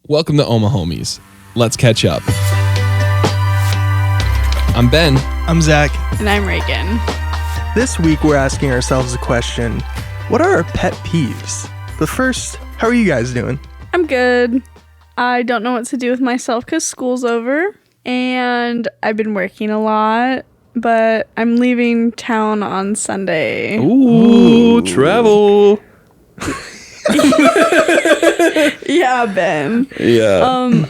Welcome to Omahomies. Let's catch up. I'm Ben. I'm Zach. And I'm Reagan. This week we're asking ourselves a question. What are our pet peeves? But first, how are you guys doing? I'm good. I don't know what to do with myself because school's over. And I've been working a lot. But I'm leaving town on Sunday. Ooh. Travel. Yeah, Ben. Yeah.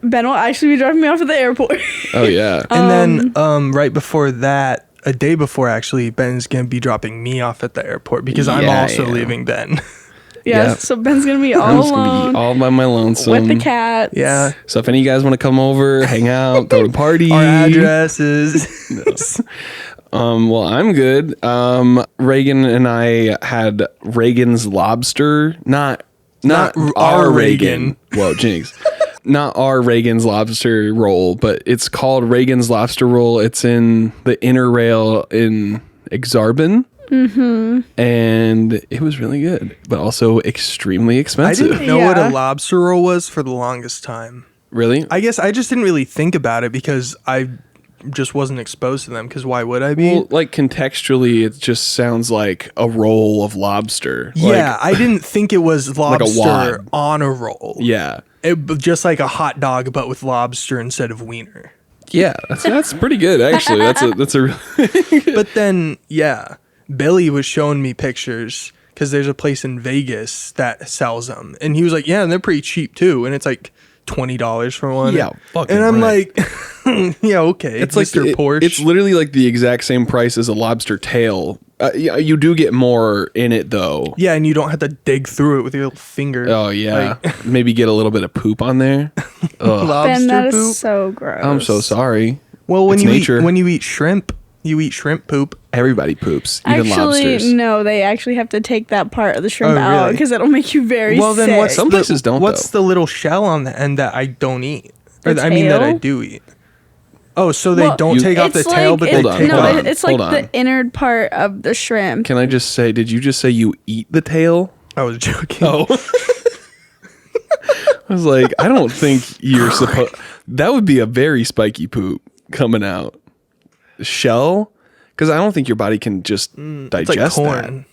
Ben will actually be dropping me off at the airport. Oh, yeah. And then right before that, a day before actually, Ben's going to be dropping me off at the airport because I'm also leaving Ben. Yeah, so Ben's going to be all alone. All by my lonesome. With the cats. Yeah. So if any of you guys want to come over, hang out, throw a party. Our addresses. Well, I'm good. Reagan and I had Reagan's Lobster, not our Reagan. Whoa, jinx. Not our Reagan's Lobster roll, but it's called Reagan's Lobster Roll. It's in the Inner Rail in Exarban. Mm-hmm. And it was really good, but also extremely I expensive. didn't know what a lobster roll was for the longest time. Really? I guess I just didn't really think about it because I just wasn't exposed to them, because why would I be? Well, like contextually, it just sounds like a roll of lobster. Yeah, I didn't think it was lobster wad. on a roll. Yeah. Just like a hot dog, but with lobster instead of wiener. Yeah, that's pretty good, actually. That's a But then, yeah, Billy was showing me pictures because there's a place in Vegas that sells them. And he was like, yeah, and they're pretty cheap too. And it's like $20 for one. Yeah, fucking and I'm right. like, yeah, okay. It's like Mr. Porsche. It's literally like the exact same price as a lobster tail. Yeah, you do get more in it though. Yeah, and you don't have to dig through it with your little finger. Oh yeah, Like, maybe get a little bit of poop on there. Ugh. lobster Ben, that poop. is so gross. I'm so sorry. Well, when It's nature. you eat shrimp, you eat shrimp poop. Everybody poops, even Actually, lobsters. no, they actually have to take that part of the shrimp Oh, out really? because it'll make you very Well, then sick. what's Some places don't, What's though. the little shell on the end that I don't eat? Or The I mean that I tail? do eat. Oh, so they Well, don't take off the It's tail, like- but Hold they on, take no, hold off. on. it's like hold the on. innard part of the shrimp. Can I just say, did you just say you eat the tail? I was joking. Oh. I was like, I don't think you're supposed. That would be a very spiky poop coming out. Shell? Because I don't think your body can just It's digest like that. corn.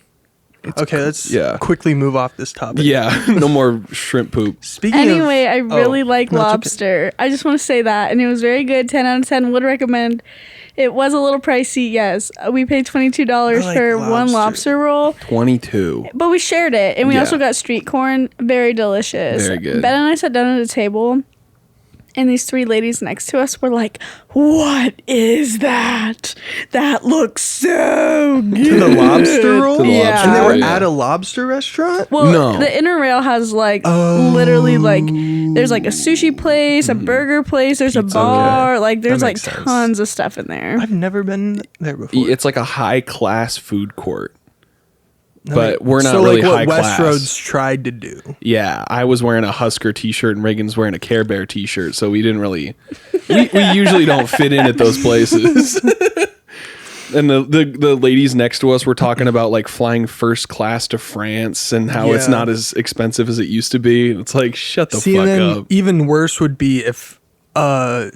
Okay, let's yeah. quickly move off this topic. Yeah, no more shrimp poop. Speaking Anyway, I of, really like no, it's okay. lobster. I just want to say that. And it was very good. 10 out of 10. Would recommend. It was a little pricey, yes. We paid $22 I like for one lobster. lobster roll. 22. But we shared it. And we Yeah. also got street corn. Very delicious. Very good. Ben and I sat down at a table. And these three ladies next to us were like, what is that? That looks so good. To the lobster roll? To the Yeah. lobster And they roll, were yeah. at a lobster restaurant? Well, No. the Inner Rail has like literally like there's like a sushi place, a burger place, there's a bar, like there's That like makes sense. tons of stuff in there. I've never been there before. It's like a high class food court. But we're not so really like high what class. Westroads tried to do. Yeah, I was wearing a Husker t-shirt and Reagan's wearing a Care Bear t-shirt, so we didn't really. We usually don't fit in at those places. And the ladies next to us were talking about like flying first class to France and how it's Yeah. not as expensive as it used to be. It's like shut the See, fuck and then up. even worse would be if a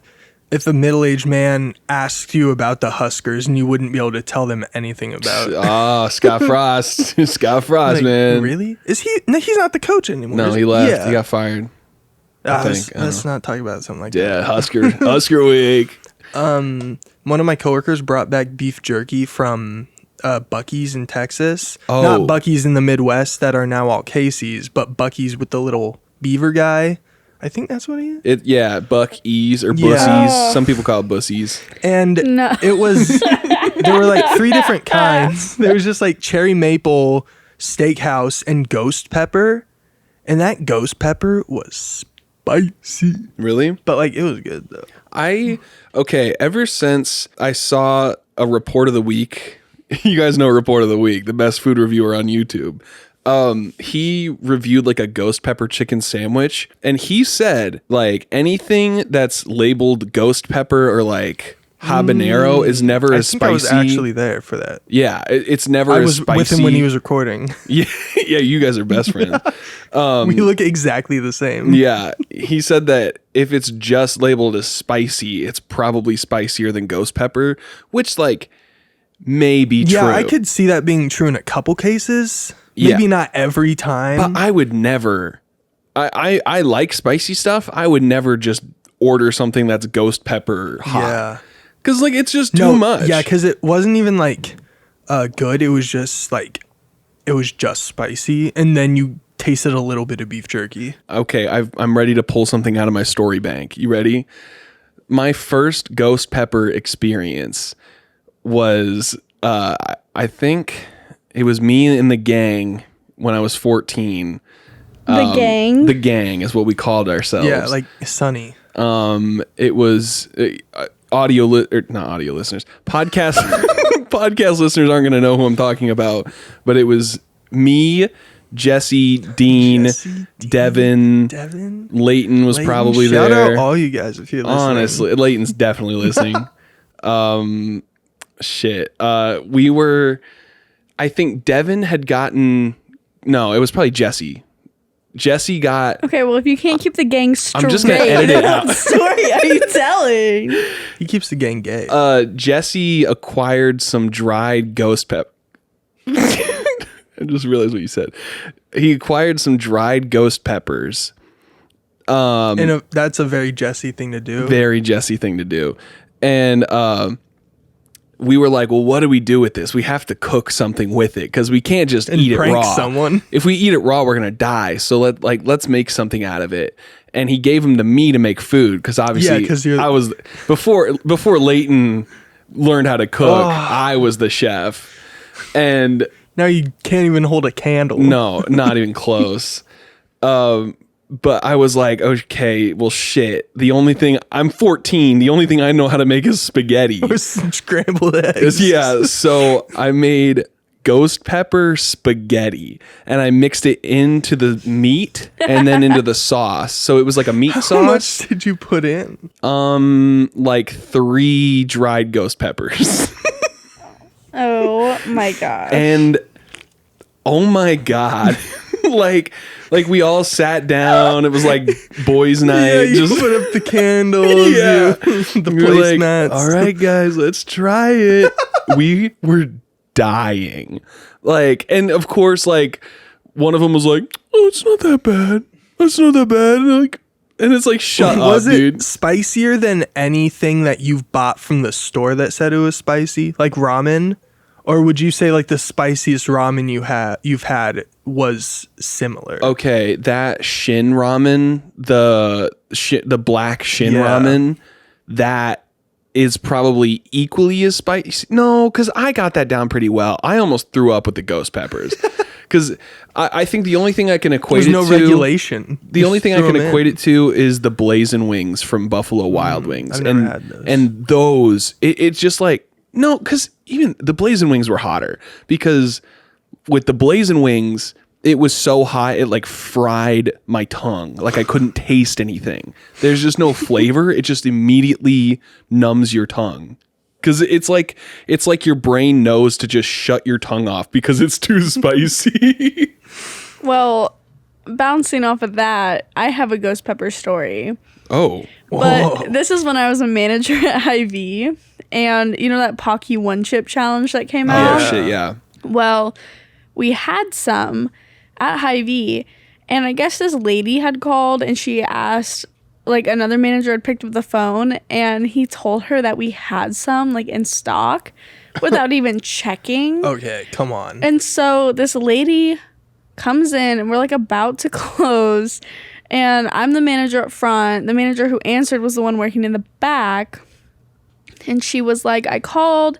middle-aged man asked you about the Huskers and you wouldn't be able to tell them anything about it. Ah, Scott Frost, Scott Frost, Like, man. Really? Is he? No, he's not the coach anymore. No, is he left. Yeah. He got fired. I think. I don't Let's not talk about something like Yeah, Husker week. that. One of my coworkers brought back beef jerky from Buc-ee's in Texas. Oh. Not Buc-ee's in the Midwest that are now all Casey's, but Buc-ee's with the little beaver guy. I think that's what he is. Yeah, Buc-ee's or Yeah. Bussies. Some people call it Bussies. And No. it was, there were like three different kinds. There was just like cherry maple, steakhouse, and ghost pepper. And that ghost pepper was spicy. Really? But like, it was good though. Ever since I saw a report of the week, you guys know Report of the Week, the best food reviewer on YouTube. He reviewed like a ghost pepper chicken sandwich, and he said like anything that's labeled ghost pepper or like habanero is never I as think I was spicy. actually there for that. Yeah, it's never I as was spicy. with him when he was recording. Yeah, yeah, you guys are best friends. We look exactly the same. Yeah, he said that if it's just labeled as spicy, it's probably spicier than ghost pepper, which like may be true. Yeah, I could see that being true in a couple cases. Yeah. Maybe not every time. But I would never. I like spicy stuff. I would never just order something that's ghost pepper hot. Yeah. Because like it's just too much. Yeah, because it wasn't even like good. It was just like it was just spicy, and then you tasted a little bit of beef jerky. Okay, I'm ready to pull something out of my story bank. You ready? My first ghost pepper experience was I think it was me and the gang when I was 14. The gang? The gang is what we called ourselves. Yeah, like Sunny. It was not audio listeners. Podcast podcast listeners aren't going to know who I'm talking about, but it was me, Jesse, Dean, Devin, Leighton was probably Shout there. out all you guys if you're listening. Honestly, Leighton's definitely listening. We were, I think Devin had gotten, no, it was probably Jesse. Jesse got. Okay, well, if you can't keep the gang straight, I'm just gonna edit it out. what story are you telling? He keeps the gang gay. Jesse acquired some dried ghost pepper. I just realized what you said. He acquired some dried ghost peppers. And that's a very Jesse thing to do. Very Jesse thing to do. And we were like, well, what do we do with this? We have to cook something with it because we can't just eat it prank raw. someone. If we eat it raw, we're gonna die. So let's make something out of it. And he gave them to me to make food because obviously, Yeah, 'cause you're- I was before Leighton learned how to cook. I was the chef, and Now you can't even hold a candle. no, not even close. But I was like, okay, well, shit. I'm 14. The only thing I know how to make is spaghetti. Or some scrambled eggs. Yeah, so I made ghost pepper spaghetti and I mixed it into the meat and then into the sauce. So it was like a meat How sauce. much did you put in? Like 3 dried ghost peppers. Oh my god. And oh my god. like we all sat down. It was like boys' night. Yeah, you put up the candles. Yeah. The We were like, placemats. all right, guys, let's try it. We were dying. Like, and of course, like, one of them was like, oh, it's not that bad. It's not that bad. And it's like, shut up, Was it dude. spicier than anything that you've bought from the store that said it was spicy? Like ramen? Or would you say like the spiciest ramen you've had was similar? Okay, that Shin ramen, the black Shin Yeah. ramen, that is probably equally as spicy. No, because I got that down pretty well. I almost threw up with the ghost peppers. Because I think the only thing I can equate There's it no to... regulation. The only thing I Threw can 'em equate in. it to is the Blazing Wings from Buffalo Wild Wings. I've never had those. And those, it's just like... No, because even the Blazing Wings were hotter. Because with the Blazing Wings... It was so hot, it like fried my tongue. Like I couldn't taste anything. There's just no flavor. It just immediately numbs your tongue. Cause it's like your brain knows to just shut your tongue off because it's too spicy. Well, bouncing off of that, I have a ghost pepper story. Oh. But this is when I was a manager at Hy-Vee. And you know that Pocky One Chip challenge that came out? Oh shit, yeah. Well, we had some at Hy-Vee, and I guess this lady had called and she asked, like another manager had picked up the phone and he told her that we had some like in stock without even checking. Okay, come on. And so this lady comes in and we're like about to close, and I'm the manager up front. The manager who answered was the one working in the back, and she was like, I called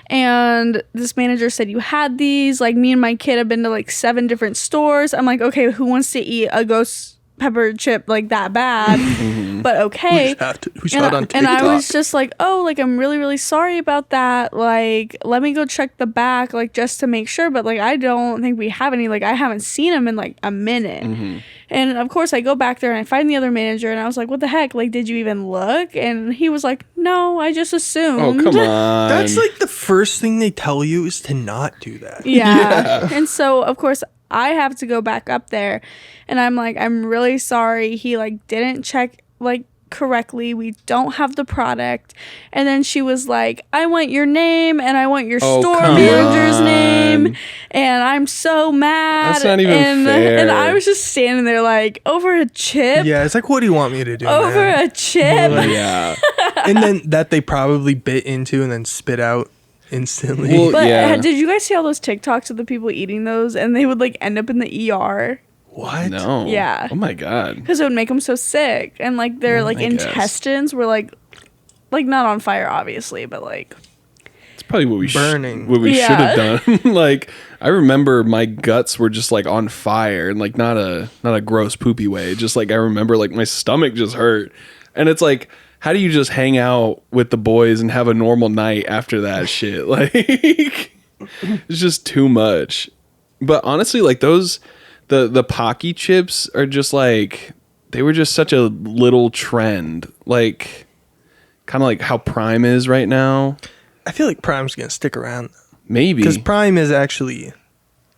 and this manager said you had these. Like, me and my kid have been to like 7 different stores. I'm like, okay, who wants to eat a ghost pepper chip like that bad, but okay. Who saw it on TikTok? And I was just like, oh, like I'm really, really sorry about that. Like, let me go check the back, like just to make sure. But like, I don't think we have any. Like, I haven't seen him in like a minute. And of course, I go back there and I find the other manager, and I was like, what the heck? Like, did you even look? And he was like, no, I just assumed. Oh, come on. That's like the first thing they tell you is to not do that. Yeah. And so, of course, I have to go back up there, and I'm like, I'm really sorry. He like didn't check like correctly. We don't have the product. And then she was like, I want your name, and I want your store manager's name, and I'm so mad. That's not even fair. And I was just standing there like, over a chip. Yeah, it's like, what do you want me to do? Over man? a chip. Yeah. And then that they probably bit into and then spit out instantly. Well, But yeah. did you guys see all those TikToks of the people eating those, and they would like end up in the ER? What? No. Yeah. Oh my God. Because it would make them so sick, and like their like I guess. intestines were like not on fire, obviously, but like It's probably what we Burning. what we Yeah. should have done. Like, I remember my guts were just like on fire, and like not a gross poopy way. Just like I remember like my stomach just hurt, and it's like, how do you just hang out with the boys and have a normal night after that shit? Like, it's just too much. But honestly, like those. The Pocky chips are just like, they were just such a little trend. Like, kind of like how Prime is right now. I feel like Prime's going to stick around. Maybe. Because Prime is actually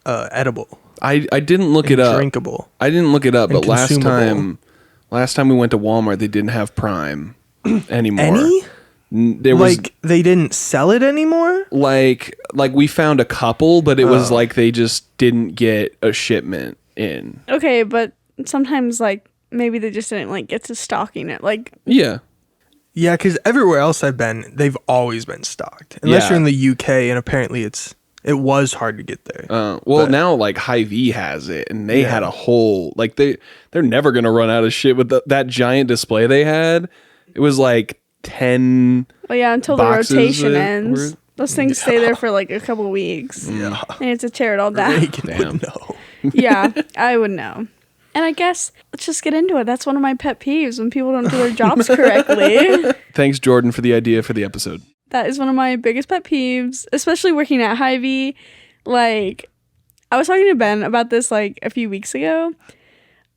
edible. I didn't look it up. Drinkable. I didn't look it up, and but last consumable. time we went to Walmart, they didn't have Prime anymore. Any? There was Like, they didn't sell it anymore? like we found a couple, but it was like they just didn't get a shipment in. okay, but sometimes like maybe they just didn't like get to stocking it. Like Yeah. Yeah, because everywhere else I've been, they've always been stocked. Unless Yeah. you're in the UK, and apparently it was hard to get there. Well, But- now like Hy-Vee has it, and they Yeah. had a whole like they're never gonna run out of shit with that giant display they had. It was like 10. well, yeah, until Boxes the rotation that ends. were- Those things stay there for like a couple of weeks. Yeah. And it's to tear it all down. Reagan Damn. would know. Yeah, I would know. And I guess let's just get into it. That's one of my pet peeves, when people don't do their jobs correctly. Thanks, Jordan, for the idea for the episode. That is one of my biggest pet peeves, especially working at Hy-Vee. Like, I was talking to Ben about this like a few weeks ago.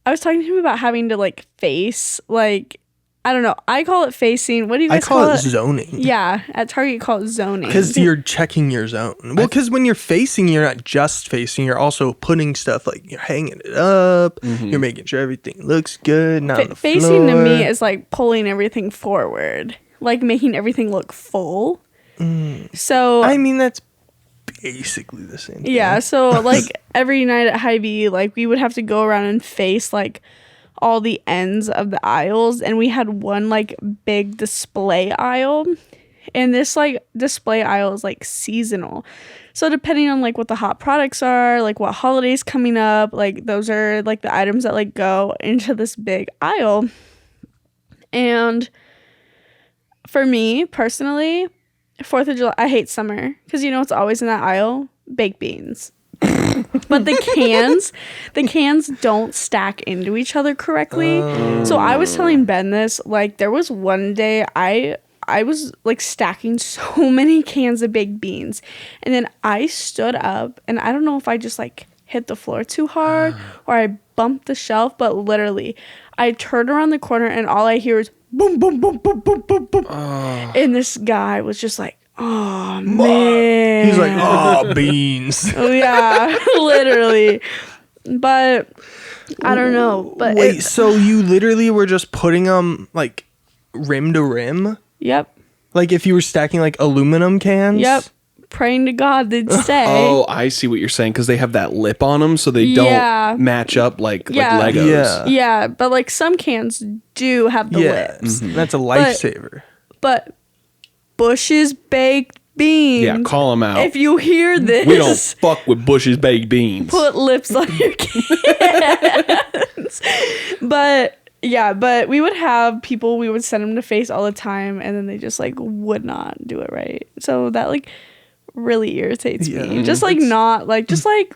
I was talking to him about having to like face, like, I don't know. I call it facing. What do you I guys call it zoning. Yeah, at Target you call it zoning. Because you're checking your zone. Well, because when you're facing, you're not just facing. You're also putting stuff like you're hanging it up. You're making sure everything looks good. Not on the facing to floor. me is like pulling everything forward, like making everything look full. So I mean, that's basically the same thing. yeah, so like every night at Hy-Vee, like we would have to go around and face like all the ends of the aisles, and we had one like big display aisle, and this like display aisle is like seasonal. So depending on like what the hot products are, like what holidays coming up, like those are like the items that like go into this big aisle. And for me personally, 4th of July, I hate summer because you know what's always in that aisle? Baked beans. But the cans don't stack into each other correctly. So I was telling Ben this, like there was one day I was like stacking so many cans of baked beans, and then I stood up, and I don't know if I just like hit the floor too hard or I bumped the shelf, but literally I turned around the corner and all I hear is boom, boom, boom, boom, boom, boom, boom. And this guy was just like, oh man. He's like, oh, beans. Oh, yeah, literally. But I don't know. But Wait, so you literally were just putting them like rim to rim? Yep. Like if you were stacking like aluminum cans? Yep. Praying to God, they'd say. Oh, I see what you're saying, because they have that lip on them, so they Yeah. don't match up like Yeah. Legos. Yeah. Yeah, but like some cans do have the Yeah. lips. That's a lifesaver. But Bush's baked beans. Yeah, call them out. If you hear this, We don't fuck with Bush's baked beans. put lips on your cans. But yeah, but we would have people we would send them to face all the time, and then they just like would not do it right. So that like really irritates Yeah. me. Just like not like just like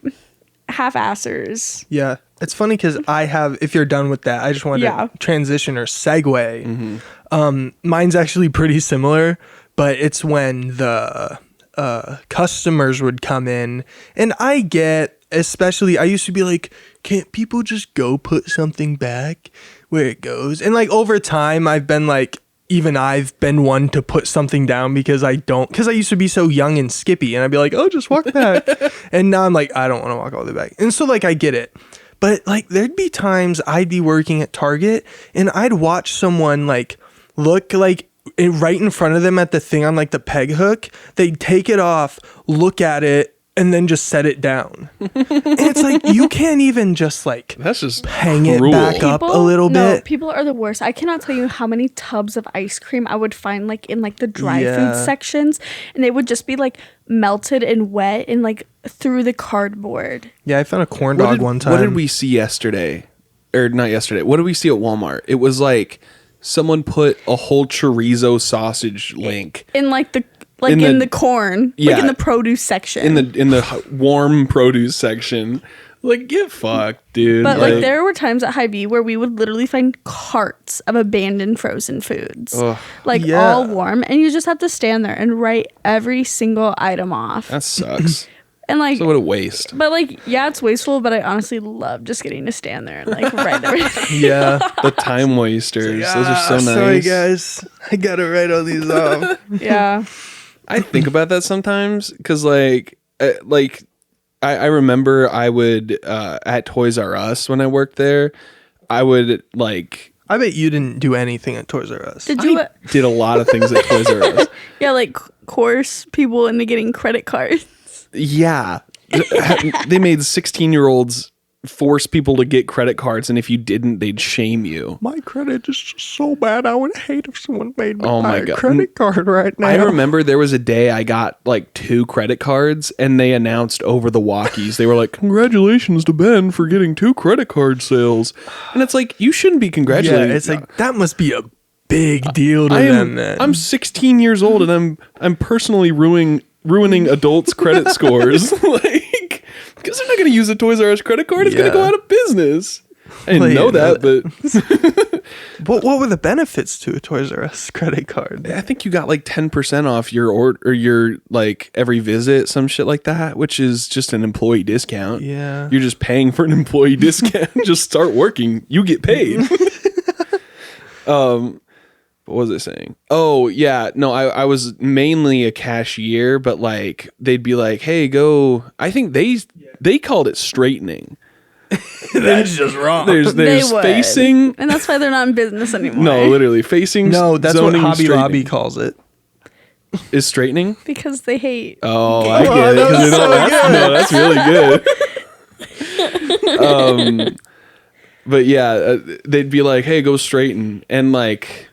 half-assers. Yeah. It's funny because I have, if you're done with that, I just wanted to transition or segue. Mine's actually pretty similar, but it's when the customers would come in, and I get, especially, I used to be like, can't people just go put something back where it goes? And like over time, I've been like, even I've been one to put something down because I used to be so young and skippy, and I'd be like, oh, just walk back. And now I'm like, I don't want to walk all the way back. And so like, I get it. But like, there'd be times I'd be working at Target and I'd watch someone like look like right in front of them at the thing on like the peg hook. They'd take it off, look at it, and then just set it down. And it's like, you can't even just like, that's just hang cruel. it back up a little bit. People are the worst. I cannot tell you how many tubs of ice cream I would find like in like the dry food sections, and they would just be like melted and wet and like through the cardboard. Yeah, I found a corn dog one time. What did we see yesterday? Or not yesterday. What did we see at Walmart? It was like someone put a whole chorizo sausage link in like the in the corn, like in the produce section, in the warm produce section. Like, get fucked, dude. But like there were times at Hy-Vee where we would literally find carts of abandoned frozen foods, all warm, and you just have to stand there and write every single item off. That sucks. And like, so what a waste. But like, yeah, it's wasteful, but I honestly love just getting to stand there and like write everything. Yeah, the time wasters. Those are so nice. Sorry, guys, I gotta write all these off. Yeah. I think about that sometimes because, I remember I would at Toys R Us when I worked there. I would like. I bet you didn't do anything at Toys R Us. Did you? I did a lot of things at Toys R Us. Yeah, like coerce people into getting credit cards. Yeah, they made 16-year-olds force people to get credit cards, and if you didn't, they'd shame you. My credit is just so bad. I would hate if someone made me buy a God. credit card right now. I remember there was a day I got like 2 credit cards, and they announced over the walkies, they were like, congratulations to Ben for getting 2 credit card sales. And it's like, you shouldn't be congratulating. Yeah, it's like, that must be a big deal to them, man. I'm 16 years old, and I'm personally ruining adults' credit scores. Like, because they're not going to use a Toys R Us credit card. It's going to go out of business. I didn't know that, but what were the benefits to a Toys R Us credit card? I think you got like 10% off your order, or your like every visit, some shit like that, which is just an employee discount. Yeah, you're just paying for an employee discount. Just start working, you get paid. What was I saying? Oh, yeah. No, I was mainly a cashier, but like they'd be like, hey, go. I think they called it straightening. That's just wrong. There's facing. And that's why they're not in business anymore. No, literally facing. No, that's what Hobby Lobby calls it. Is straightening? Because they hate. Oh, I get it. That's really good. But yeah, they'd be like, hey, go straighten. And like...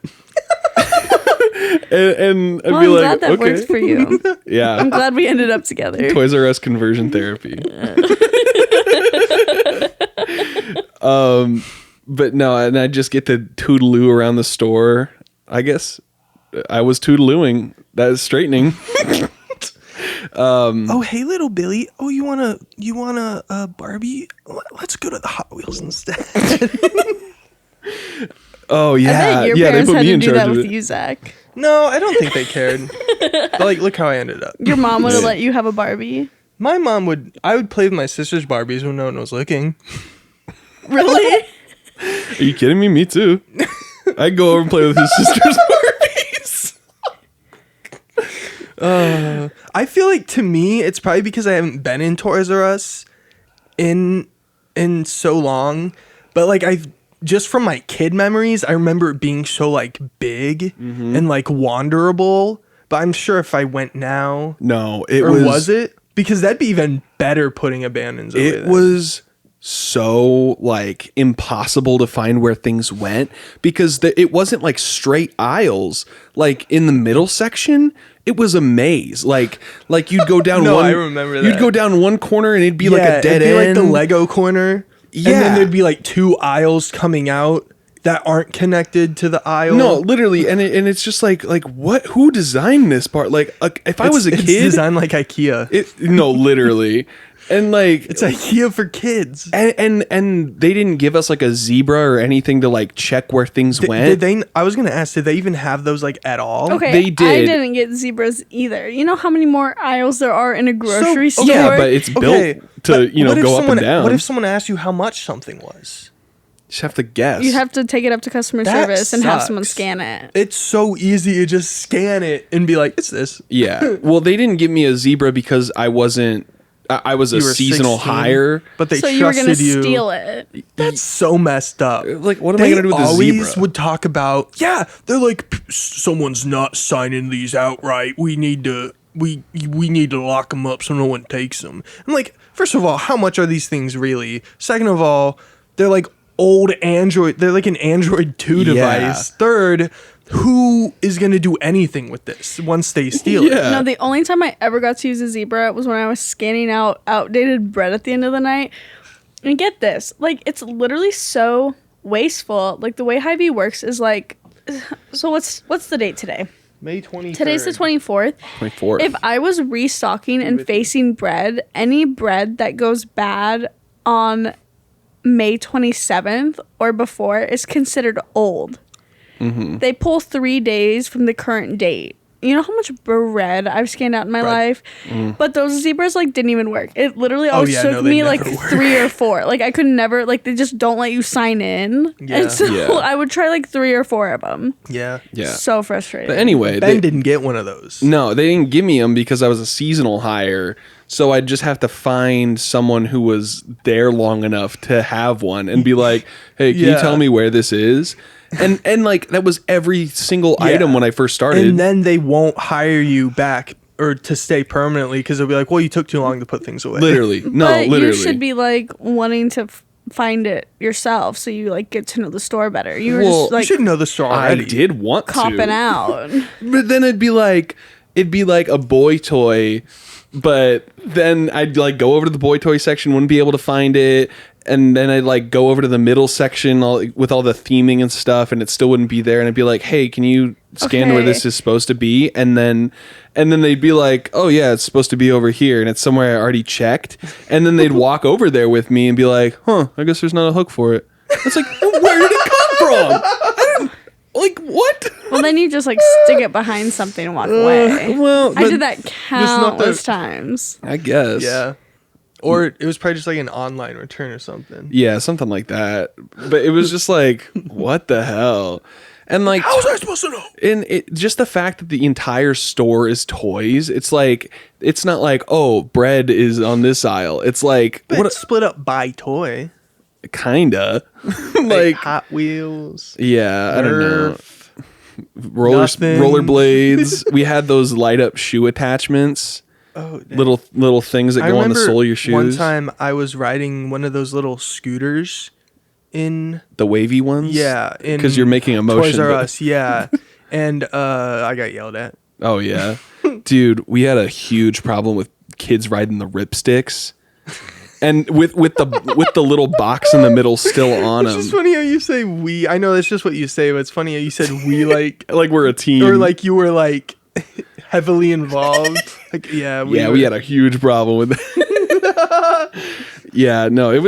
and I'd be like, glad that works for you. Yeah. I'm glad we ended up together. Toys R Us conversion therapy. But no, and I just get to toodaloo around the store. I guess I was toodalooing. That is straightening. Oh, hey, little Billy. Oh, you want a Barbie? Let's go to the Hot Wheels instead. Oh yeah, I bet your parents had to do that with you, Zach. No, I don't think they cared. But, like, look how I ended up. Your mom would have let you have a Barbie. My mom would. I would play with my sister's Barbies when no one was looking. Really? Are you kidding me? Me too. I'd go over and play with his sister's Barbies. I feel like, to me, it's probably because I haven't been in Toys R Us in so long. But like, just from my kid memories, I remember it being so like big and like wanderable. But I'm sure if I went now, no, was it? Because that'd be even better putting abandons over there. It was so like impossible to find where things went because it wasn't like straight aisles. Like in the middle section, it was a maze. Like you'd go down I remember that. You'd go down one corner and it'd be like a dead it'd be end. like the Lego corner. Yeah. And then there'd be like 2 aisles coming out that aren't connected to the aisle. No, literally, and it's just like what? Who designed this part? Like, if I was a kid, it's designed like IKEA. No, literally, And like It's IKEA for kids. and they didn't give us like a zebra or anything to like check where things went. Did they? I was gonna ask. Did they even have those like at all? Okay, They did. I didn't get zebras either. You know how many more aisles there are in a grocery store? Yeah, but it's built to go up and down. What if someone asked you how much something was? Just have to guess. You'd have to take it up to customer That service and have sucks. someone scan it. It's so easy to just scan it and be like, it's this. Yeah. Well, they didn't give me a zebra because I wasn't. I was a You were seasonal 16, hire. but they So you were trusted gonna you. steal it. That's so messed up. Like, what am I gonna do with the always zebra? would talk about, yeah, they're like, someone's not signing these outright. We need to lock them up so no one takes them. I'm like, first of all, how much are these things really? Second of all, they're like old Android. They're like an Android 2 device. Third, who is going to do anything with this once they steal it? Yeah. No, the only time I ever got to use a zebra was when I was scanning out outdated bread at the end of the night. And get this, like, it's literally so wasteful. Like, the way Hy-Vee works is like, so what's the date today? May 23rd. Today's the 24th. 24th. If I was restocking and facing bread, any bread that goes bad on May 27th or before is considered old. Mm-hmm. They pull 3 days from the current date. You know how much bread I've scanned out in my life? But those zebras like didn't even work. It literally always took they me like never work. 3 or 4. Like I could never, like they just don't let you sign in. Yeah. And so Yeah. I would try like 3 or 4 of them. Yeah. Yeah. So frustrating. But anyway, Ben didn't get one of those. no, they didn't give me them because I was a seasonal hire. So I'd just have to find someone who was there long enough to have one and be like, "Hey, can you Yeah. tell me where this is?" And like that was every single item when I first started. And then they won't hire you back or to stay permanently because they'll be like, well, you took too long to put things away. Literally, no, But literally. you should be like wanting to find it yourself so you like get to know the store better. You were Well, just You like should know the store I already. did want copping to, out. but then it'd be like a boy toy. But then I'd like go over to the boy toy section, wouldn't be able to find it, and then I'd like go over to the middle section with all the theming and stuff, and it still wouldn't be there. And I'd be like, "Hey, can you scan where Okay. this is supposed to be?" And then they'd be like, "Oh yeah, it's supposed to be over here," and it's somewhere I already checked. And then they'd walk over there with me and be like, "Huh, I guess there's not a hook for it." It's like, where did it come from? I didn't, like what? Well, then you just like stick it behind something and walk away. Well, I but- did that not countless the- times. I guess. Yeah. Or it was probably just like an online return or something. Yeah, something like that. But it was just like, what the hell? And like, How was I supposed to know? and it just the fact that the entire store is toys. It's like, it's not like, oh, bread is on this aisle. It's like, But what? it's split up by toy. Kinda. Like like, Hot Wheels. yeah, I don't know. Nerf, Roller nothing. blades. We had those light up shoe attachments. Oh, dang. Little things that I go on the remember sole of your shoes. one time I was riding one of those little scooters in the wavy ones. in because you're making a motion. Toys R but- Us, yeah. And I got yelled at. Oh yeah, dude, we had a huge problem with kids riding the ripsticks, and with the little box in the middle still on It's just them, funny how you say we. I know that's just what you say, but it's funny how you said we like like we're a team. or like you were like heavily involved. Like yeah, we had a huge problem with that. Yeah, no, it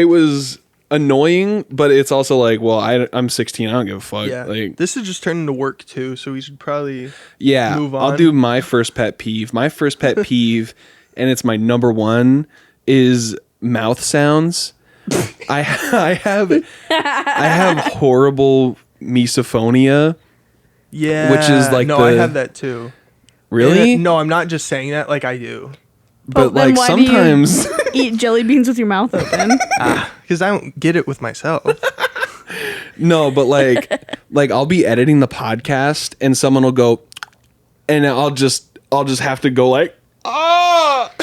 was annoying, but it's also like, well, I'm 16, I don't give a fuck. Yeah, Like, this is just turning into work too, so we should probably yeah, move I'll on. do my first pet peeve. My first pet peeve, and it's my number one, is mouth sounds. I have horrible misophonia. Yeah, Which is like no, I the- have that too. Really? And, no, I'm not just saying that. Like I do, But then like why do you- sometimes, Eat jelly beans with your mouth open. because I don't get it with myself. no, but like I'll be editing the podcast and someone will go, and I'll just have to go like, ah.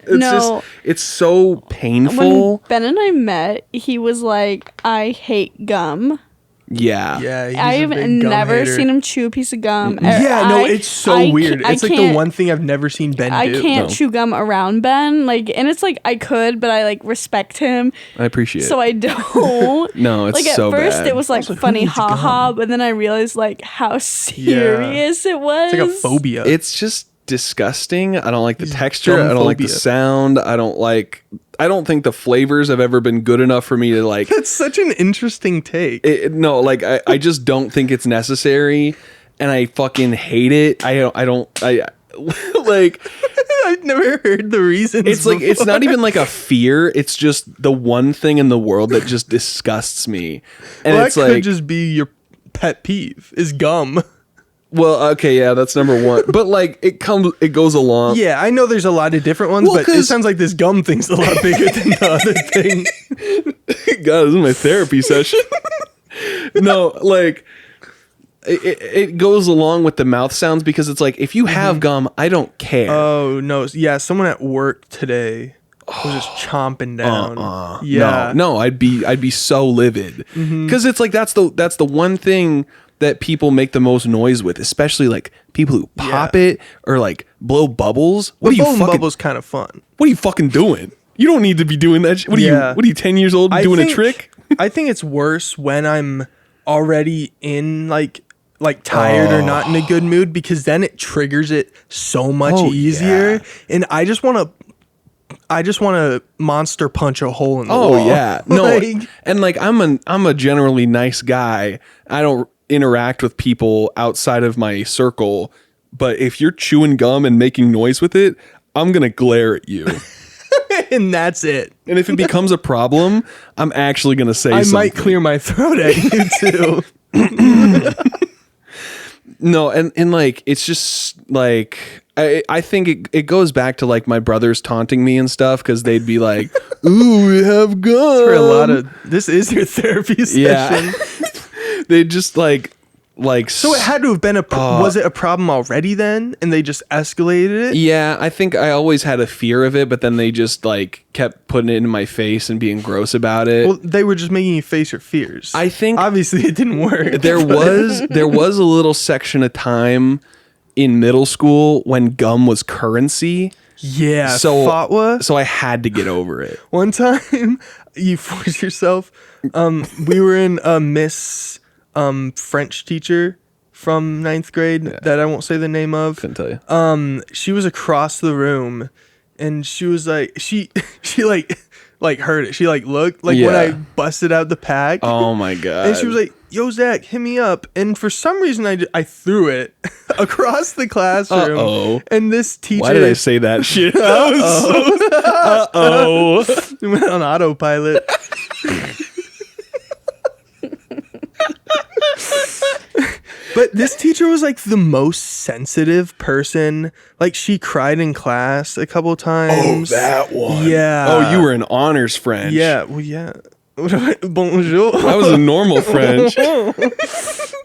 It's so painful. When Ben and I met, he was like, I hate gum. Yeah. Yeah, he's I've a big gum never hater. seen him chew a piece of gum. Yeah, no, I- it's so I weird. ca- I It's like the can't- one thing I've never seen Ben I do. can't No. chew gum around Ben. Like, and it's like I could, but I like respect him, I appreciate so it. I don't. No, it's like at so first bad. it was like Also, who funny, needs haha, but then I realized like how serious it was. It's like a phobia. It's just disgusting. I don't like the texture. I don't like the sound. I don't think the flavors have ever been good enough for me to like. That's such an interesting take. No, like I just don't think it's necessary, and I fucking hate it. I like. I've never heard the reasons. It's like it's not even like a fear. It's just the one thing in the world that just disgusts me. And well, it's that like could just be your pet peeve is gum. Well, okay, yeah, that's number one. But like it goes along. Yeah, I know there's a lot of different ones, but it sounds like this gum thing's a lot bigger than the other thing. God, this is my therapy session. No, like it goes along with the mouth sounds because it's like if you have gum, I don't care. Oh no, yeah, someone at work today was just chomping down. Yeah, no, I'd be so livid because it's like that's the one thing that people make the most noise with, especially like people who pop it or like blow bubbles. Bubbles kind of fun. What are you fucking doing? You don't need to be doing that. What are you 10 years old doing a trick? I think it's worse when I'm already in like tired or not in a good mood because then it triggers it so much easier. Yeah. And I just want to monster punch a hole in the wall. Oh yeah. No. And like I'm a generally nice guy. I don't interact with people outside of my circle, but if you're chewing gum and making noise with it, I'm going to glare at you. And that's it. And if it becomes a problem, I'm actually going to say something. I might clear my throat at you too. No, and like it's just like I think it goes back to like my brothers taunting me and stuff because they'd be like, "Ooh, we have gum." For a lot of this is your therapy session. Yeah. They just like so it had to have been was it a problem already then and they just escalated it? Yeah, I think I always had a fear of it, but then they just like kept putting it in my face and being gross about it. Well, they were just making you face your fears. I think obviously it didn't work. There was a little section of time in middle school when gum was currency. Yeah, fatwa. So I had to get over it. One time you forced yourself. We were in a Miss French teacher from 9th grade that I won't say the name of. Couldn't tell you. She was across the room and she was like she like heard it. She like looked like when I busted out the pack. Oh my god. And she was like, "Yo, Zach, hit me up." And for some reason I threw it across the classroom. Uh-oh. And this teacher, why did I say that shit? It went on autopilot. But this teacher was like the most sensitive person. Like she cried in class a couple times. Oh, that one. Yeah. Oh, you were an honors French. Yeah. Well, yeah. Bonjour. I was a normal French.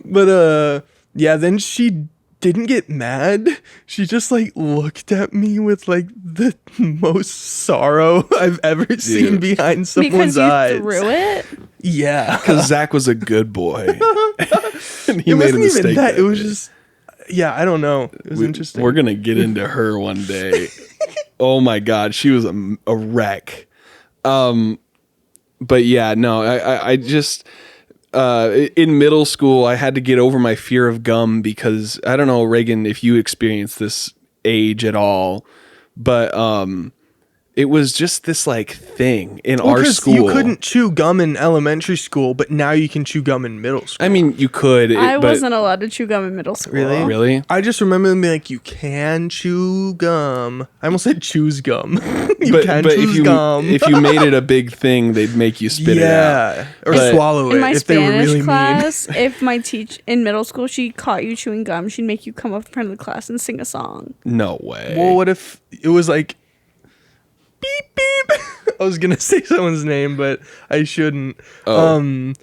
But yeah. Then she didn't get mad. She just like looked at me with like the most sorrow I've ever seen behind someone's eyes. Because you threw it? Yeah. Because Zach was a good boy. And he it made wasn't a mistake. Even that. It was just, yeah, I don't know. It was interesting. We're going to get into her one day. Oh my God. She was a wreck. But yeah, no, I just, in middle school, I had to get over my fear of gum because I don't know, Reagan, if you experienced this age at all, but, it was just this like thing in our school. You couldn't chew gum in elementary school, but now you can chew gum in middle school. I mean, you could. I wasn't allowed to chew gum in middle school. Really? Really? I just remember them being like, you can chew gum. I almost said choose gum. But if you made it a big thing, they'd make you spit it out. Or swallow it. In my if they were Spanish really class, if my in middle school, she caught you chewing gum, she'd make you come up in front of the class and sing a song. No way. Well, what if it was like, beep, beep. I was going to say someone's name, but I shouldn't. Oh.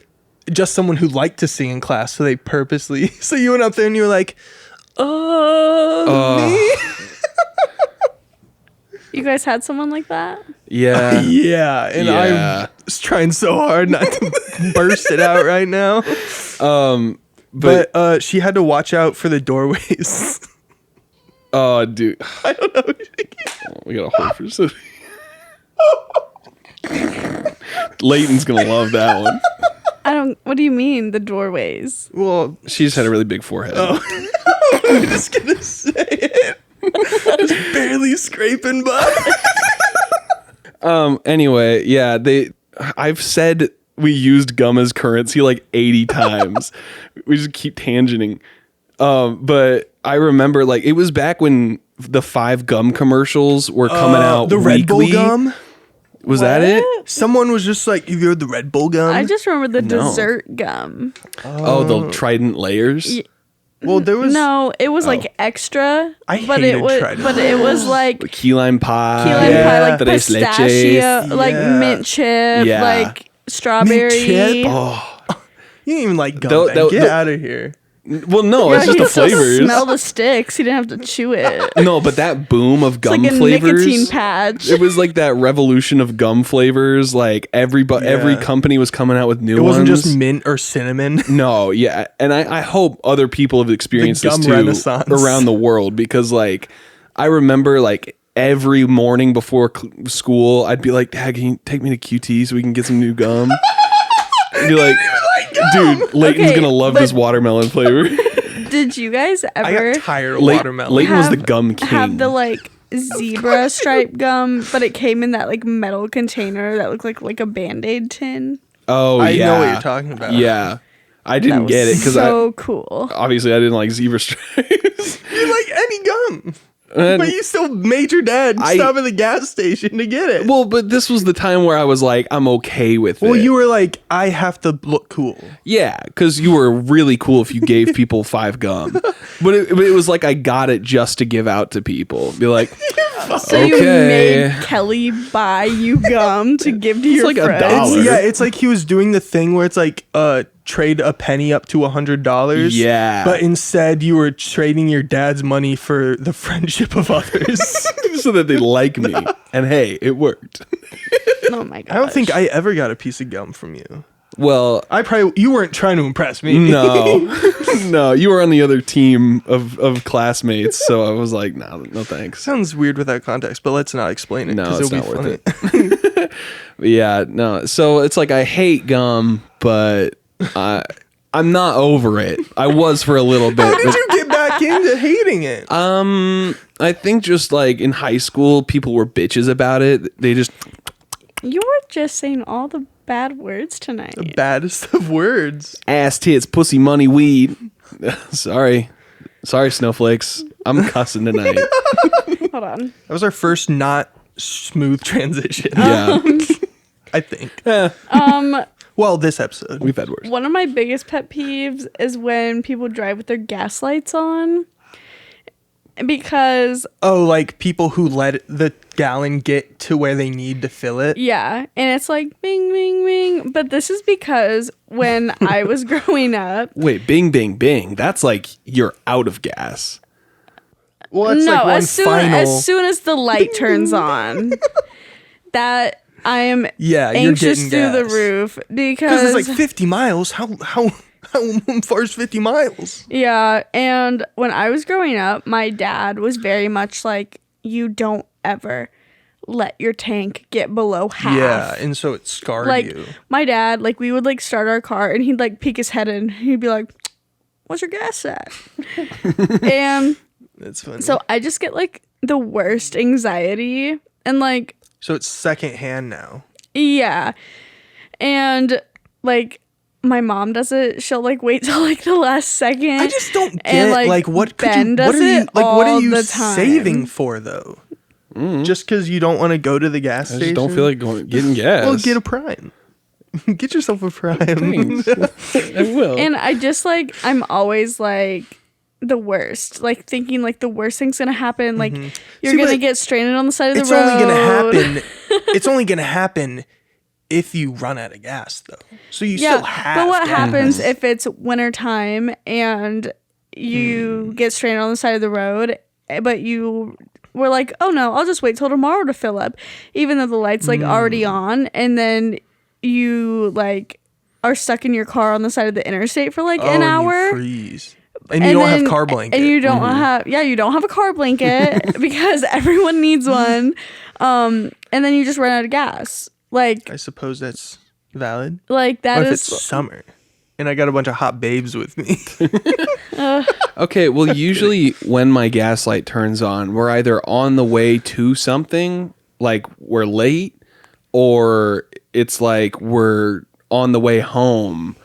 Just someone who liked to sing in class, so they purposely. So you went up there and you were like, me? You guys had someone like that? Yeah. Yeah. And I was trying so hard not to burst it out right now. But she had to watch out for the doorways. Oh, dude. I don't know. We got a whole facility. Layton's gonna love that one. What do you mean, the doorways? Well, she just had a really big forehead. I'm just gonna say it. Just barely scraping by. Anyway, yeah, I've said we used gum as currency like 80 times. We just keep tangenting. But I remember like it was back when the 5 gum commercials were coming out. The Red Bull gum. Was that it? Someone was just like, "You heard the Red Bull gum?" I just remember the dessert gum. Oh, the Trident layers. Well, there was it was like extra. I but hated it was, Trident but it was like The key lime pie. like Tres pistachio, leches. like mint chip, Yeah. like strawberry. Mint chip? Oh. You didn't even like gum. Then. Get out of here. Well, no, Yeah, it's he just the could still flavors. smell the sticks. He didn't have to chew it. No, but that boom of It's gum like a flavors. nicotine patch. It was like that revolution of gum flavors. Like every company was coming out with new It ones. wasn't just mint or cinnamon. No, yeah, and I hope other people have experienced The this gum too renaissance. around the world because like I remember like every morning before school I'd be like, "Dad, can you take me to QT so we can get some new gum?" I'd be like, "Dude, Leighton's gonna love this watermelon flavor." Did you guys I ever got tired of watermelon. Leighton was the gum king. have the like zebra stripe gum, but it came in that like metal container that looked like a Band-Aid tin? Oh, I yeah. know what you're talking about. Yeah. I That didn't was get it because so cool. obviously I didn't like zebra stripes. You like any gum. And- But you still made your dad stop at the gas station to get it. well, but this was the time where I was like, I'm okay with it. Well, you were like, I have to look cool. Yeah, because you were really cool if you gave people 5 gum. But it was like I got it just to give out to people. Be like, So you made Kelly buy you gum to give to your like friends. $1. Yeah, it's like he was doing the thing where it's like trade a penny up to $100. Yeah. But instead you were trading your dad's money for the friendship of others. so that they like me. And hey, it worked. Oh my god. I don't think I ever got a piece of gum from you. Well, You weren't trying to impress me. no, you were on the other team of classmates, so I was like, no thanks. Sounds weird without context, but let's not explain it. No, 'cause it's it'll not be worth funny. it. Yeah, no. So it's like I hate gum, but I'm not over it. I was for a little bit. How did you get back into hating it? I think just like in high school, people were bitches about it. They just You were just saying all the bad words tonight. The baddest of words. ass, tits, pussy, money, weed. Sorry, snowflakes. I'm cussing tonight. Hold on. That was our first not smooth transition. Yeah, I think. Well, this episode. we've had worse. One of my biggest pet peeves is when people drive with their gas lights on. Because Oh, like people who let the gallon get to where they need to fill it. yeah, and it's like bing bing bing, but this is because when I was growing up, Wait, bing, bing, bing. That's like you're out of gas. Well, it's like one as soon as the light turns on, that I am Yeah, you're anxious getting through the gas. roof because because it's like 50 miles. How far is 50 miles? yeah, and when I was growing up, my dad was very much like, you don't ever let your tank get below half. Yeah, and so it scarred Like you. my dad, like we would like start our car and he'd like peek his head in. He'd be like, "What's your gas at?" And That's funny. so I just get like the worst anxiety and like So it's secondhand now. yeah, and like my mom does it. She'll like wait till like the last second. I just don't get And, like what could Ben you does what are you it like what are all you the time. saving for though? Just because you don't want to go to the gas I station? just don't feel like getting gas. Well, get a Prime. Get yourself a Prime. Thanks. I will. And I just like I'm always like the worst, like thinking like the worst thing's gonna happen, like you're See, gonna but get stranded on the side of the It's road. only gonna happen. It's only gonna happen if you run out of gas, though. So you still have. but what gas. happens if it's winter time and you get stranded on the side of the road, but you were like, oh no, I'll just wait till tomorrow to fill up, even though the light's like already on, and then you like are stuck in your car on the side of the interstate for like an You hour. freeze. And you don't have car blanket. And you don't you don't have a car blanket because everyone needs one. And then you just run out of gas. Like I suppose that's valid. that What if is it's summer and I got a bunch of hot babes with me? Okay, well, usually when my gas light turns on, we're either on the way to something, like we're late, or it's like we're on the way home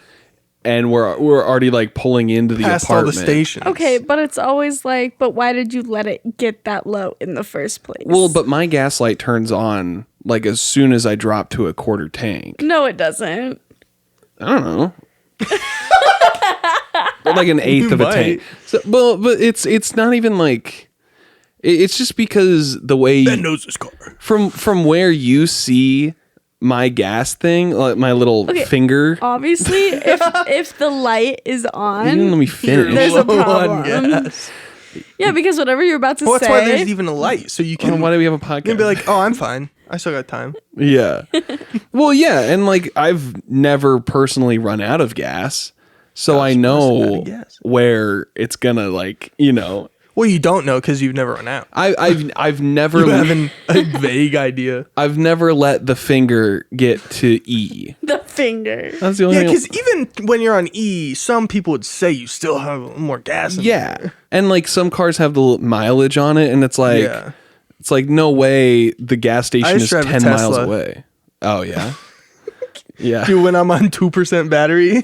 and we're already like pulling into the Past apartment. all the stations. Okay, but it's always like, but why did you let it get that low in the first place? Well, but my gas light turns on like as soon as I drop to a quarter tank. No, it doesn't. I don't know. Like an eighth of a tank. So, but it's not even like it's just because the way Ben knows his car. From where you see my gas thing, like my little finger. Obviously, if the light is on, You didn't let me finish. there's a Low on problem. gas. Yeah, because whatever you're about to Well, say. that's why there's even a light, so you can. Why do we have a podcast? You can be like, "Oh, I'm fine. I still got time." Yeah. Well, yeah, and like I've never personally run out of gas, so I Gosh, you must have know had gas. where it's gonna like Well, you don't know because you've never run out. I've never You have a vague idea. I've never let the finger get to E. the finger. That's the only Yeah, thing. because even when you're on E, some people would say you still have a little more gas. In Yeah, there. and like some cars have the mileage on it, and it's like Yeah. it's like no way the gas station I is just drive a 10 miles Tesla. away. Oh yeah, yeah. Dude, when I'm on 2% battery.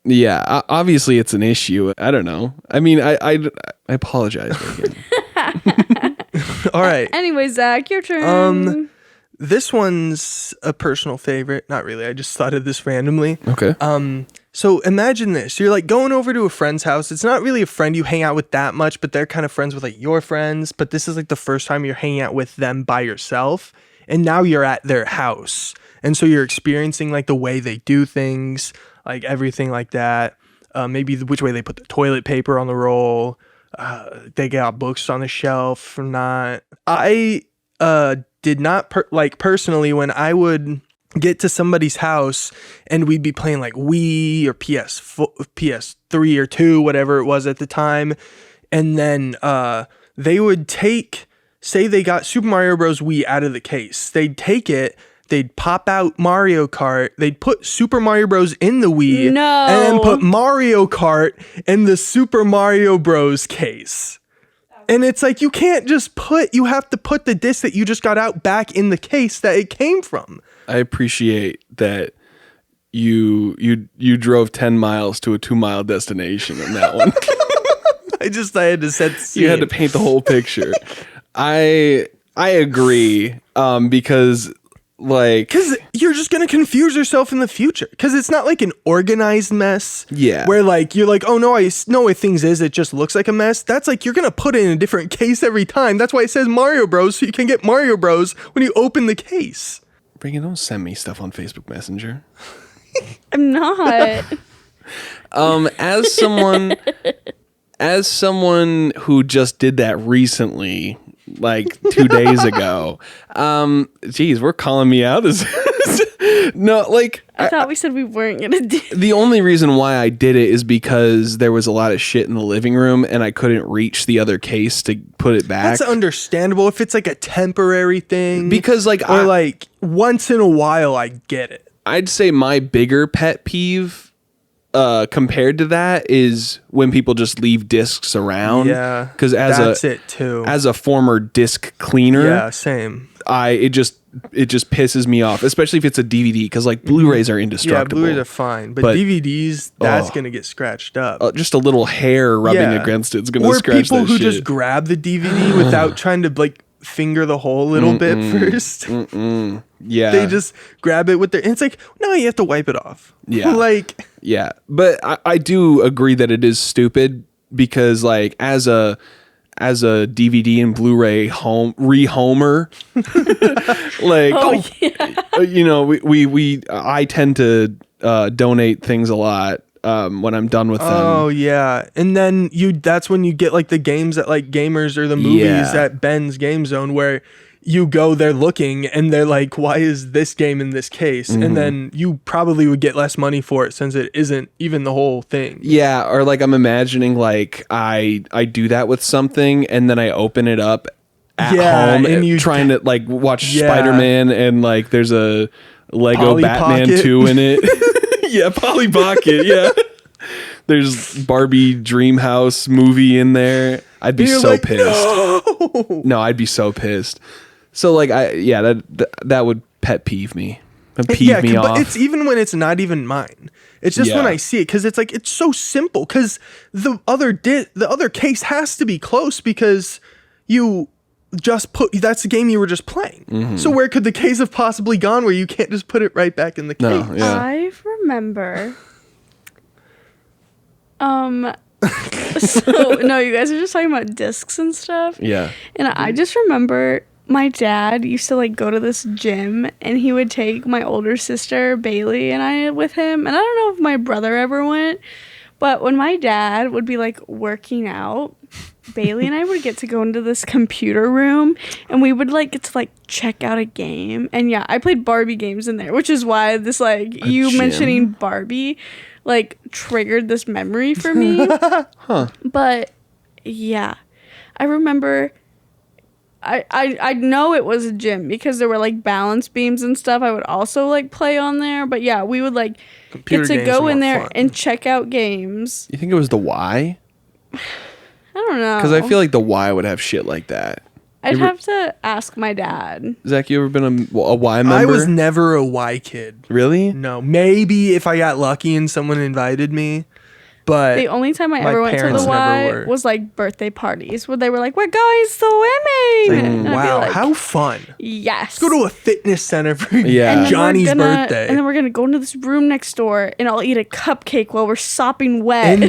Yeah, obviously it's an issue. I don't know. I mean, I apologize. Again. All right. Anyway, Zach, your turn. This one's a personal favorite. Not really. I just thought of this randomly. Okay. So imagine this. You're like going over to a friend's house. It's not really a friend you hang out with that much, but they're kind of friends with like your friends. But this is like the first time you're hanging out with them by yourself. And now you're at their house. And so you're experiencing like the way they do things, like everything like that. Maybe which way they put the toilet paper on the roll. They got books on the shelf or not. I did not personally when I would get to somebody's house and we'd be playing like Wii or PS3 or 2, whatever it was at the time. And then they would say they got Super Mario Bros. Wii out of the case. They'd take it, they'd pop out Mario Kart, they'd put Super Mario Bros. In the Wii, and then put Mario Kart in the Super Mario Bros. Case. And it's like, you can't just you have to put the disc that you just got out back in the case that it came from. I appreciate that you drove 10 miles to a 2-mile destination on that one. I had to set the scene. You had to paint the whole picture. I agree because you're just going to confuse yourself in the future because it's not like an organized mess. Yeah. Where like, you're like, oh no, I know what things is. It just looks like a mess. That's like, you're going to put it in a different case every time. That's why it says Mario Bros. So you can get Mario Bros. When you open the case. Reagan, don't send me stuff on Facebook Messenger. I'm not. As someone who just did that recently, like 2 days ago, geez, we're calling me out as no, like I thought we said we weren't gonna do. the only reason why I did it is because there was a lot of shit in the living room and I couldn't reach the other case to put it back. That's understandable if it's like a temporary thing. Because like like once in a while, I get it. I'd say my bigger pet peeve compared to that is when people just leave discs around. Yeah, because that's it too. As a former disc cleaner, yeah, same. It just pisses me off, especially if it's a DVD, because like Blu-rays are indestructible. Yeah, Blu-rays are fine, but DVDs, that's gonna get scratched up. Just a little hair rubbing against it's gonna scratch that shit. Or people who just grab the DVD without trying to like finger the hole a little bit first. Yeah, they just grab it with their. And it's like, no, you have to wipe it off. Yeah, like yeah, but I do agree that it is stupid because like as a DVD and Blu-ray rehomer, like I tend to donate things a lot when I'm done with them. Oh yeah, and then that's when you get like the games at like Gamers or the movies at Ben's Game Zone where you go there looking and they're like, why is this game in this case? And then you probably would get less money for it since it isn't even the whole thing. Yeah, or like I'm imagining like I do that with something and then I open it up at home and you trying to like watch Spider-Man and like there's a Lego Polly Batman Pocket. 2 in it. Yeah, Polly Pocket, yeah. there's Barbie Dreamhouse movie in there. I'd be so like, pissed. No, I'd be so pissed. So like that would pet peeve me. Me off. But it's even when it's not even mine. It's just when I see it, because it's like it's so simple. Because the other case has to be close because you just that's the game you were just playing. Mm-hmm. So where could the case have possibly gone where you can't just put it right back in the case? No, yeah. I remember. So no, you guys are just talking about discs and stuff. Yeah. And I just remember my dad used to like go to this gym, and he would take my older sister Bailey and I with him. And I don't know if my brother ever went, but when my dad would be like working out, Bailey and I would get to go into this computer room, and we would like get to like check out a game. And yeah, I played Barbie games in there, which is why this like you mentioning Barbie like triggered this memory for me. Huh. But yeah, I remember I know it was a gym because there were like balance beams and stuff I would also like play on there. But yeah, we would like get to go in there and check out games. You think it was the Y? I don't know. Because I feel like the Y would have shit like that. I'd have to ask my dad. Zach, you ever been a Y member? I was never a Y kid. Really? No. Maybe if I got lucky and someone invited me. But the only time I ever went to the Y was like birthday parties where they were like, "We're going swimming." Like, wow, like, how fun. Yes. Let's go to a fitness center for Johnny's birthday. And then we're going to go into this room next door, and I'll eat a cupcake while we're sopping wet.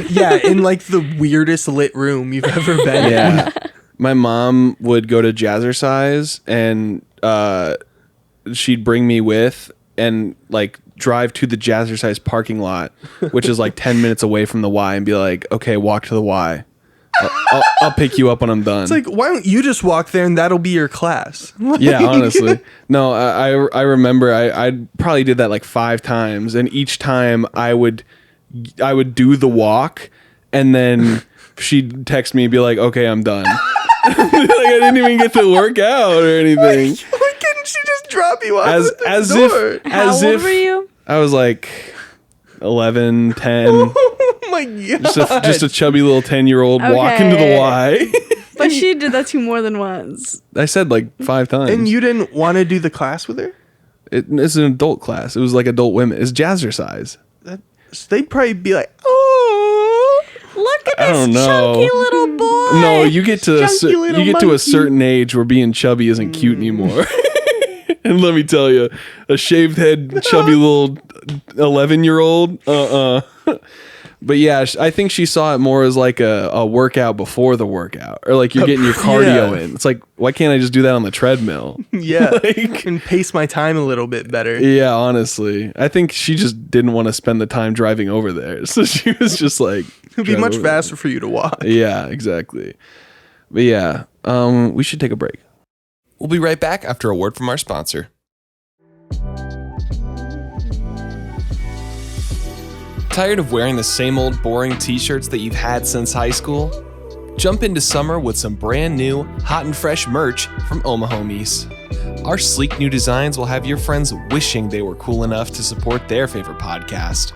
In like the weirdest lit room you've ever been in. My mom would go to Jazzercise, and she'd bring me with and like drive to the Jazzercise parking lot, which is like 10 minutes away from the Y, and be like, okay, walk to the Y. I'll pick you up when I'm done. It's like, why don't you just walk there and that'll be your class? Yeah, honestly. No, I remember I probably did that like 5 times, and each time I would do the walk, and then she'd text me and be like, okay, I'm done. Like I didn't even get to work out or anything. Why couldn't she just drop you off as door? How old were you? I was like 11, 10. Oh my god. Just a chubby little 10-year-old walking to the Y. But she did that to you more than once. I said like 5 times. And you didn't want to do the class with her? It's an adult class. It was like adult women. It's Jazzercise. So they'd probably be like, oh, look at this chunky little boy. No, you get to a certain age where being chubby isn't cute anymore. And let me tell you, a shaved head, chubby little 11-year-old. But yeah, I think she saw it more as like a workout before the workout, or like you're getting your cardio in. It's like, why can't I just do that on the treadmill? Yeah, and pace my time a little bit better. Yeah, honestly, I think she just didn't want to spend the time driving over there, so she was just like, it'd be much faster for you to walk. Yeah, exactly. But yeah, we should take a break. We'll be right back after a word from our sponsor. Tired of wearing the same old boring t-shirts that you've had since high school? Jump into summer with some brand new, hot and fresh merch from Omahomies. Our sleek new designs will have your friends wishing they were cool enough to support their favorite podcast.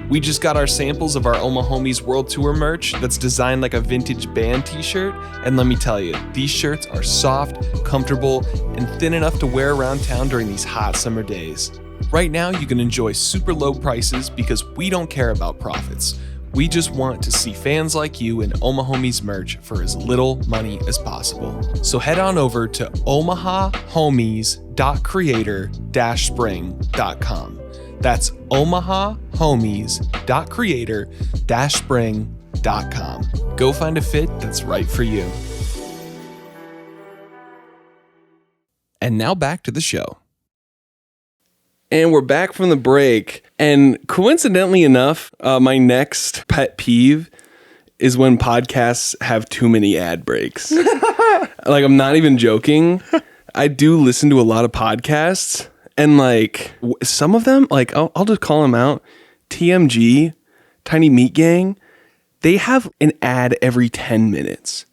We just got our samples of our Omahomies World Tour merch that's designed like a vintage band t-shirt, and let me tell you, these shirts are soft, comfortable, and thin enough to wear around town during these hot summer days. Right now, you can enjoy super low prices because we don't care about profits. We just want to see fans like you in Omahomies merch for as little money as possible. So head on over to omahahomies.creator-spring.com. That's omahahomies.creator-spring.com. Go find a fit that's right for you. And now back to the show. And we're back from the break. And coincidentally enough, my next pet peeve is when podcasts have too many ad breaks. Like, I'm not even joking. I do listen to a lot of podcasts, and like some of them, like I'll just call them out. TMG, Tiny Meat Gang, they have an ad every 10 minutes.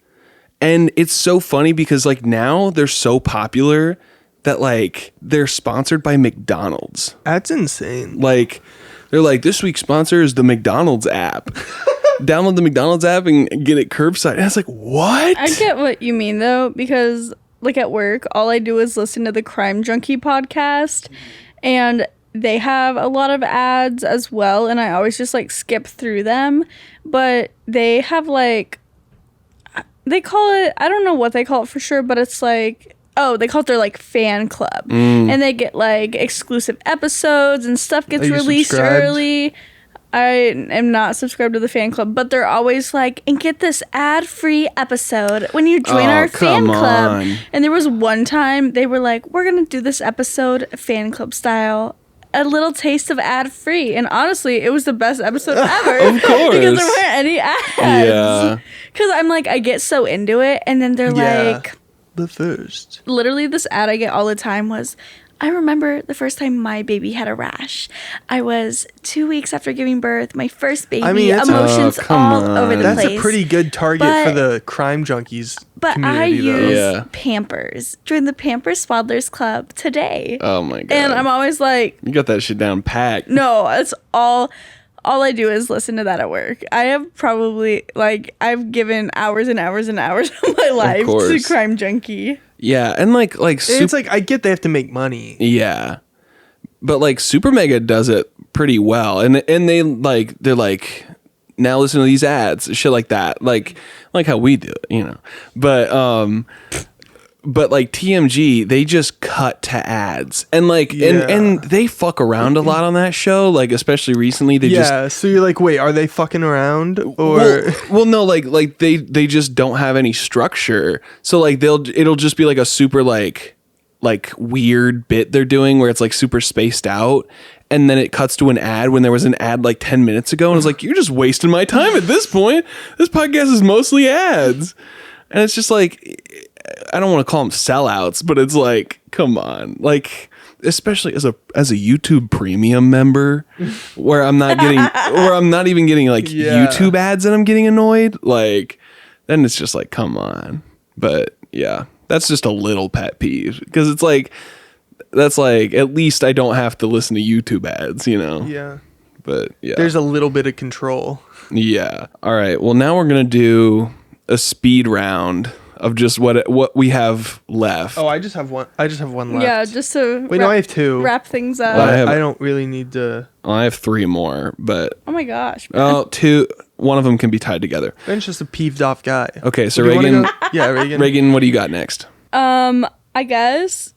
And it's so funny because like now they're so popular that like they're sponsored by McDonald's. That's insane. Like they're like, this week's sponsor is the McDonald's app. download the McDonald's app and get it curbside. And I was like, what? I get what you mean though, because like at work, all I do is listen to the Crime Junkie podcast, and they have a lot of ads as well, and I always just like skip through them. But they have like, they call it, I don't know what they call it for sure, but it's like, oh, they call it their like fan club, and they get like exclusive episodes and stuff gets released early. I am not subscribed to the fan club, but they're always like, and get this ad-free episode when you join our fan club. And there was one time they were like, we're going to do this episode fan club style, a little taste of ad-free. And honestly, it was the best episode ever. Of course. Because there weren't any ads. Yeah. Because I'm like, I get so into it. And then they're like, the first. Literally this ad I get all the time was, I remember the first time my baby had a rash. I was 2 weeks after giving birth. My first baby. Emotions all over the place. That's a pretty good target for the crime junkies But community, I use Pampers. Join the Pampers Swaddlers Club today. Oh my God. And I'm always like, you got that shit down packed. No, it's all I do is listen to that at work. I have probably, like, I've given hours and hours and hours of my life to Crime Junkie. Yeah, and like it's like, I get they have to make money. Yeah, but like Super Mega does it pretty well, and they're like, now listen to these ads, shit like that, like how we do it, you know. But like TMG, they just cut to ads, and like and they fuck around a lot on that show, like especially recently. So you're like, wait, are they fucking around or? Well, no, like they just don't have any structure. So like it'll just be like a super like weird bit they're doing where it's like super spaced out, and then it cuts to an ad when there was an ad like 10 minutes ago, and it's like, you're just wasting my time at this point. This podcast is mostly ads, and it's just like, I don't want to call them sellouts, but it's like, come on, like, especially as a YouTube premium member, where I'm not even getting like YouTube ads, and I'm getting annoyed. Like, then it's just like, come on. But yeah, that's just a little pet peeve, because it's like, that's like, at least I don't have to listen to YouTube ads, you know? Yeah. But yeah, there's a little bit of control. Yeah. All right. Well, now we're gonna do a speed round of just what we have left. Oh, I just have one left. Yeah, just to I have two. Wrap things up. Well, I don't really need to. I have three more, but oh my gosh. Oh, two. One of them can be tied together. Ben's just a peeved off guy. Okay, so Reagan. Reagan. Reagan, what do you got next? I guess.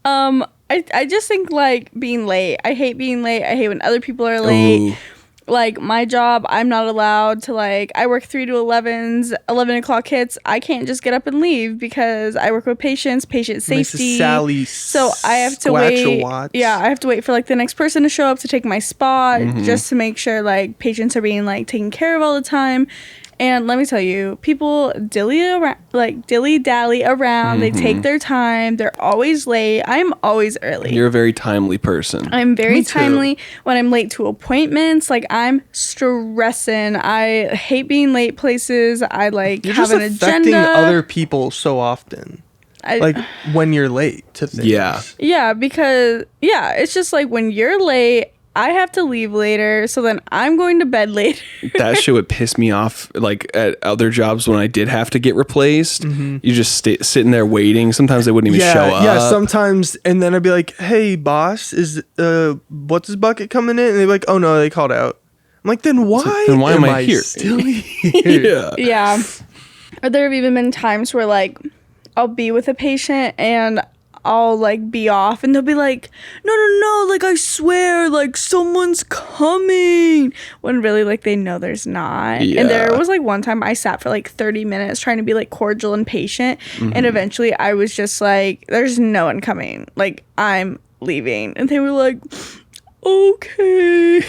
I just think like being late. I hate being late. I hate when other people are late. Ooh. Like my job, I'm not allowed to I work 3 to 11s, 11 o'clock hits. I can't just get up and leave because I work with patient safety. Mrs. Sally, so I have to wait. Yeah, I have to wait for the next person to show up to take my spot, just to make sure patients are being taken care of all the time. And let me tell you, people dilly-dally around. They take their time. They're always late. I'm always early. You're a very timely person. I'm very timely. When I'm late to appointments, I'm stressing. I hate being late places. I You're have just an affecting agenda. other people so often. When you're late to things. Yeah, because, it's just when you're late, I have to leave later, so then I'm going to bed later. That shit would piss me off, at other jobs when I did have to get replaced. You just sitting there waiting. Sometimes they wouldn't even show up. Yeah, sometimes. And then I'd be like, hey, boss, is what's his bucket coming in? And they'd be like, oh, no, they called out. I'm like, then why? Then why am I here? Still here? Yeah. Or there have even been times where, I'll be with a patient and I'll be off and they'll be like, no, I swear, someone's coming, when really they know there's not. And there was one time I sat for 30 minutes trying to be cordial and patient, and eventually I was just there's no one coming, I'm leaving, and they were like, okay.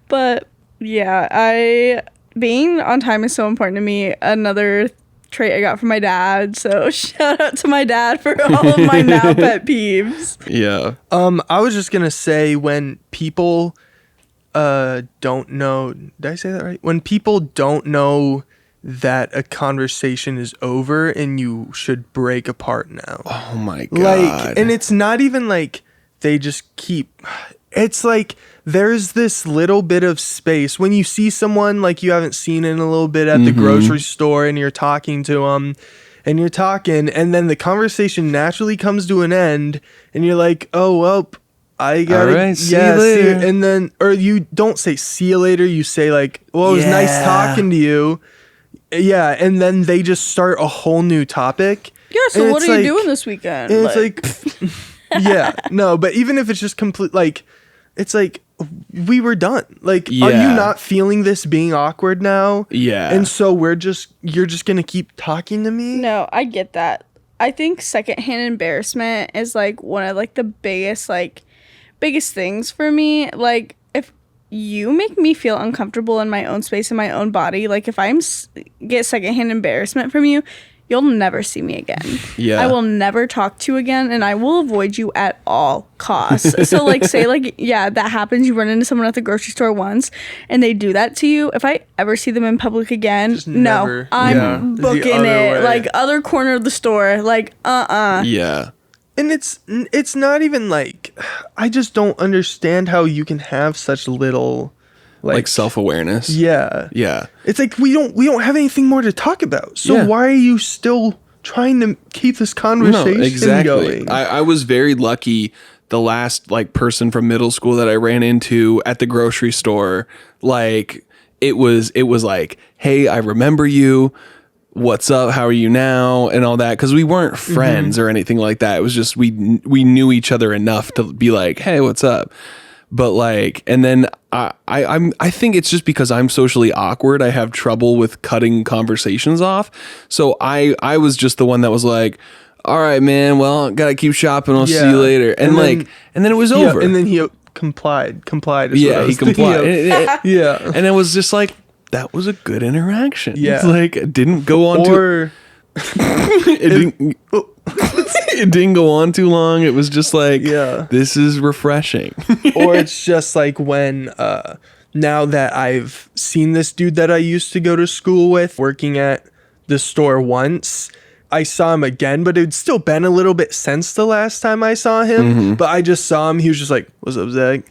But yeah, being on time is so important to me. Another trait I got from my dad, so shout out to my dad for all of my now pet peeves. Yeah. I was just gonna say, when people don't know, did I say that right? When people don't know that a conversation is over and you should break apart now. Oh my God. And it's not even they just keep it's like there's this little bit of space when you see someone like you haven't seen in a little bit at the grocery store and you're talking to them and you're talking and then the conversation naturally comes to an end and you're like, oh, well, I gotta, right, see you later. and then, or you don't say see you later, you say like, well, it was nice talking to you. Yeah, and then they just start a whole new topic. Yeah, so what are you doing this weekend? And it's like, yeah, no, but even if it's just complete, like, it's like, we were done. Like, are you not feeling this being awkward now? Yeah. And so you're just gonna keep talking to me? No, I get that. I think secondhand embarrassment is like one of like the biggest things for me. Like, if you make me feel uncomfortable in my own space, in my own body, like if get secondhand embarrassment from you, you'll never see me again. Yeah. I will never talk to you again, and I will avoid you at all costs. So, like, say, like, yeah, that happens. You run into someone at the grocery store once, and they do that to you. If I ever see them in public again, I'm booking it. Way. Like, other corner of the store. Like, Yeah. And it's not even like, I just don't understand how you can have such little... Like self-awareness. Yeah. Yeah. It's like we don't have anything more to talk about. So why are you still trying to keep this conversation going? I was very lucky. The last like person from middle school that I ran into at the grocery store, like it was like, hey, I remember you. What's up? How are you now? And all that. Because we weren't friends or anything like that. It was just we knew each other enough to be like, hey, what's up? But like, and then I think it's just because I'm socially awkward. I have trouble with cutting conversations off. So I was just the one that was like, all right, man, well, gotta keep shopping. I'll see you later. And then it was over. And then he complied. He complied. Yeah. And it was just like, that was a good interaction. Yeah. It's like, it didn't go on it didn't go on too long. It was just like, this is refreshing. Or it's just like when now that I've seen this dude that I used to go to school with working at the store once, I saw him again, but it'd still been a little bit since the last time I saw him. But I just saw him. He was just like, what's up, Zach?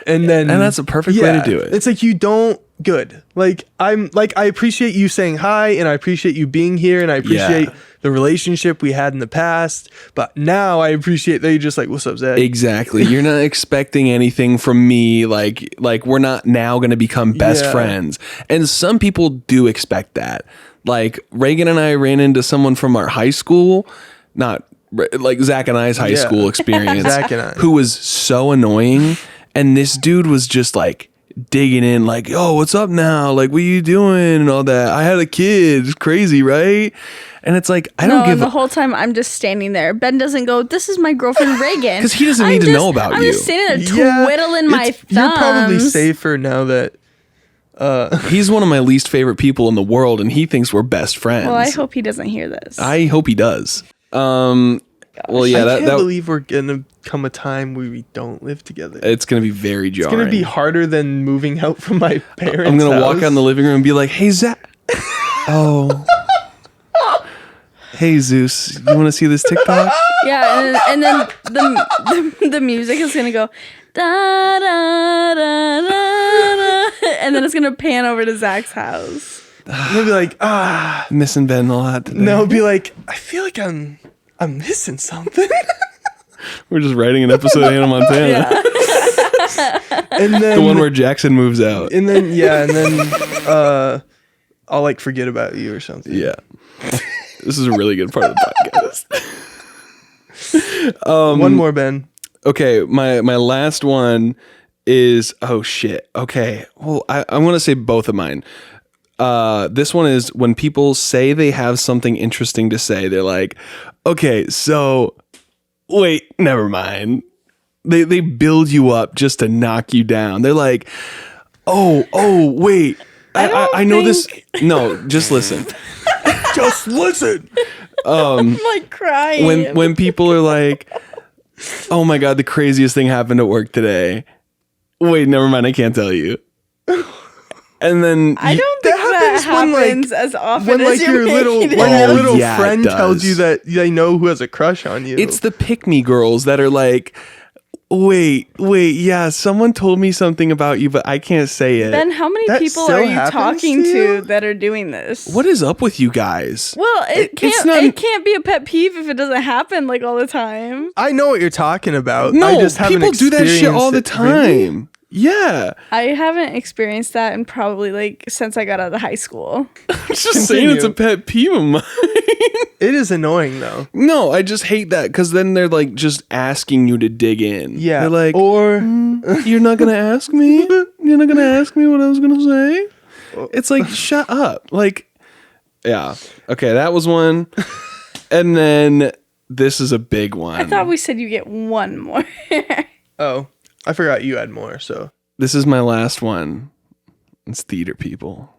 And that's a perfect way to do it. It's like, you don't good. Like, I appreciate you saying hi, and I appreciate you being here, and I appreciate the relationship we had in the past. But now I appreciate that you're just like, what's up, Zach? Exactly. You're not expecting anything from me. Like we're not now going to become best friends. And some people do expect that. Like Reagan and I ran into someone from our high school, not like Zach and I's high school experience, Zach and I. Who was so annoying. And this dude was just like digging in, like, oh, what's up now? Like, what are you doing? And all that. I had a kid. It's crazy, right? And it's like, I don't give the whole time I'm just standing there. Ben doesn't go, this is my girlfriend Reagan. Because he doesn't need to know about you. I'm just standing there twiddling my thumbs. You're probably safer now that... He's one of my least favorite people in the world, and he thinks we're best friends. Well, I hope he doesn't hear this. I hope he does. Well, yeah, I can't believe we're gonna come a time where we don't live together. It's gonna be very jarring. It's gonna be harder than moving out from my parents' I'm gonna walk out in the living room and be like, "Hey, Zach." Oh. Hey, Zeus. You want to see this TikTok? Yeah, and then the music is gonna go da da da da da, and then it's gonna pan over to Zach's house. He'll be like, missing Ben a lot today. No, he'll be like, I feel like I'm missing something. We're just writing an episode of Hannah Montana. Yeah. And then the one where Jackson moves out. And then I'll like forget about you or something. Yeah. This is a really good part of the podcast. One more, Ben. Okay, my last one is, oh shit. Okay. Well, I want to say both of mine. This one is when people say they have something interesting to say, they're like, okay, so wait, never mind. They build you up just to knock you down. They're like, oh, wait. I know this. No, just listen. Just listen. I'm like crying. When people are like, oh my God, the craziest thing happened at work today. Wait, never mind. I can't tell you. And then I don't think that happens as often when as your little friend tells you that they know who has a crush on you. It's the pick-me girls that are like, Wait. Yeah, someone told me something about you, but I can't say it. Ben, how many That people still are you happens talking to you? to that are doing this? What is up with you guys? Well, it it's not- can't be a pet peeve if it doesn't happen like all the time. I know what you're talking about. No, I just haven't people do that shit all the experienced it. time. Really? Yeah. I haven't experienced that in probably like since I got out of high school. I'm just saying it's a pet peeve of mine. It is annoying though. No, I just hate that because then they're like just asking you to dig in. Yeah. They're like, or you're not going to ask me? You're not going to ask me what I was going to say? It's like, shut up. Like, yeah. Okay, that was one. And then this is a big one. I thought we said you get one more. oh, I forgot you had more. So This is my last one. It's theater people.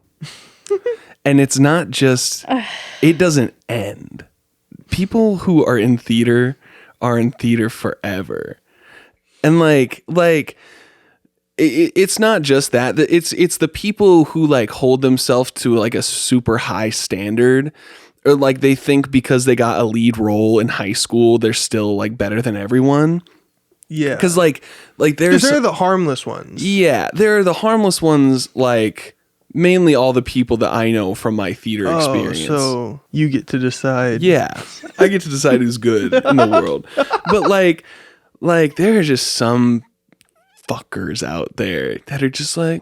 And it's not just, it doesn't end. People who are in theater are in theater forever. And like it's not just that. It's the people who like hold themselves to like a super high standard, or like they think because they got a lead role in high school, they're still like better than everyone. yeah, Because like there's they're the harmless ones. yeah, there are the harmless ones, like mainly all the people that I know from my theater experience. So you get to decide. Yeah, I get to decide who's good in the world. But like there are just some fuckers out there that are just like,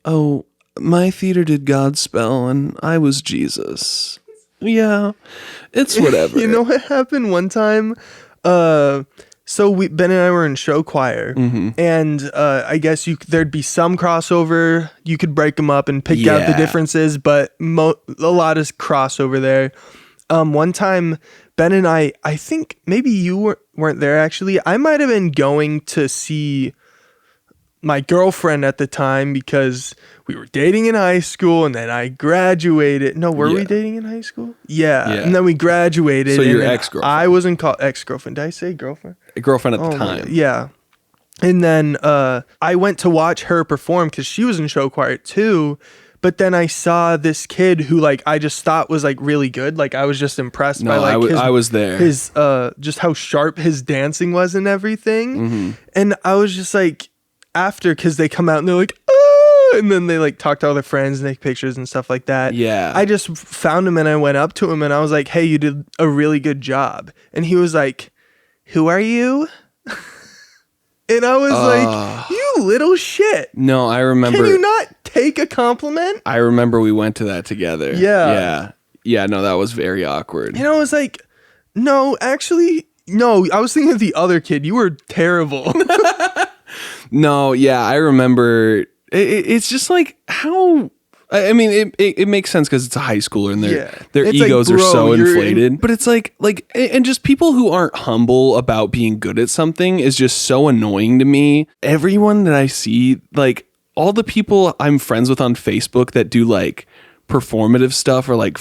oh, my theater did Godspell and I was Jesus. Yeah, it's whatever. You know what happened one time? So Ben and I were in show choir, and I guess there'd be some crossover. You could break them up and pick out the Yeah. differences, but a lot is crossover there. One time, Ben and I think maybe you weren't there actually. I might have been going to see my girlfriend at the time because we were dating in high school, and then I graduated. No, were we Yeah. dating in high school? Yeah. Yeah. And then we graduated. So your and then ex-girlfriend. I wasn't called ex-girlfriend. Did I say girlfriend? Girlfriend at the Oh my time. God, yeah. And then I went to watch her perform because she was in show choir too. But then I saw this kid who like I just thought was like really good. Like I was just impressed by like I was there. his just how sharp his dancing was and everything. Mm-hmm. And I was just like after, because they come out and they're like, oh, and then they like talk to all their friends and take pictures and stuff like that. Yeah. I just found him and I went up to him and I was like, hey, you did a really good job. And he was like, who are you? And I was like, you little shit. No, I remember. Can you not take a compliment? I remember we went to that together. Yeah. Yeah, no, that was very awkward. And I was like, no, actually, no. I was thinking of the other kid. You were terrible. No, yeah, I remember. It's just like how. I mean, it makes sense because it's a high schooler and their It's like, egos are bro, so you're inflated. But it's like, and just people who aren't humble about being good at something is just so annoying to me. Everyone that I see, like all the people I'm friends with on Facebook that do like performative stuff or like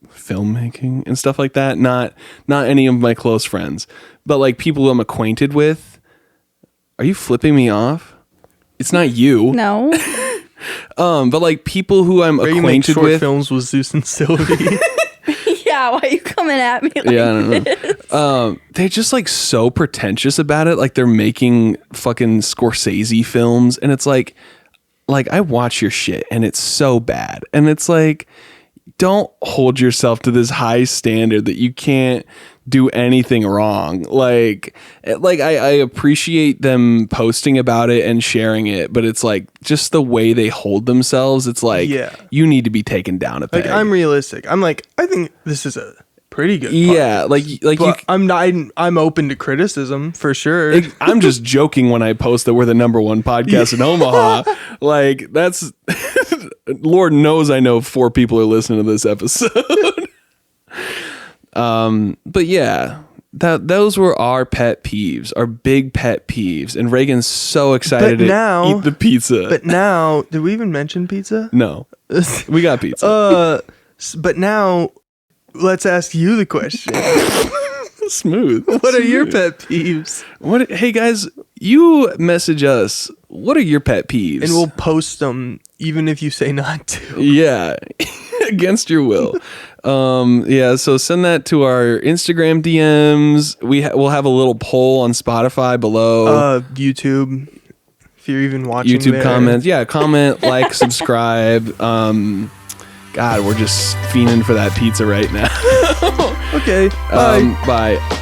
filmmaking and stuff like that. Not any of my close friends, but like people who I'm acquainted with. Are you flipping me off? It's not you. No. But like people who I'm You make acquainted short with. films with Zeus and Sylvie. Yeah, why are you coming at me like Yeah, I don't this? know. They're just like so pretentious about it. Like they're making fucking Scorsese films, and it's like I watch your shit, and it's so bad. And it's like, don't hold yourself to this high standard that you can't do anything wrong. Like I appreciate them posting about it and sharing it, but it's like just the way they hold themselves. It's like, Yeah. you need to be taken down a peg. Like I'm realistic. I'm like, I think this is a pretty good. Yeah, podcast. like But you. I'm open to criticism for sure. I'm just joking when I post that we're the number one podcast in Omaha. Like that's Lord knows I know 4 people are listening to this episode. But yeah, those were our pet peeves, our big pet peeves, and Reagan's so excited But now- to eat the pizza. But now, did we even mention pizza? no, we got pizza. But now, let's ask you the question. Smooth. What are your pet peeves? What? Hey guys, you message us. What are your pet peeves? And we'll post them even if you say not to. Yeah. against your will. Yeah, so send that to our Instagram DMs. We'll have a little poll on Spotify below. YouTube, if you're even watching YouTube there. comments. Yeah, comment, like, subscribe. God, we're just fiending for that pizza right now. Okay, Bye.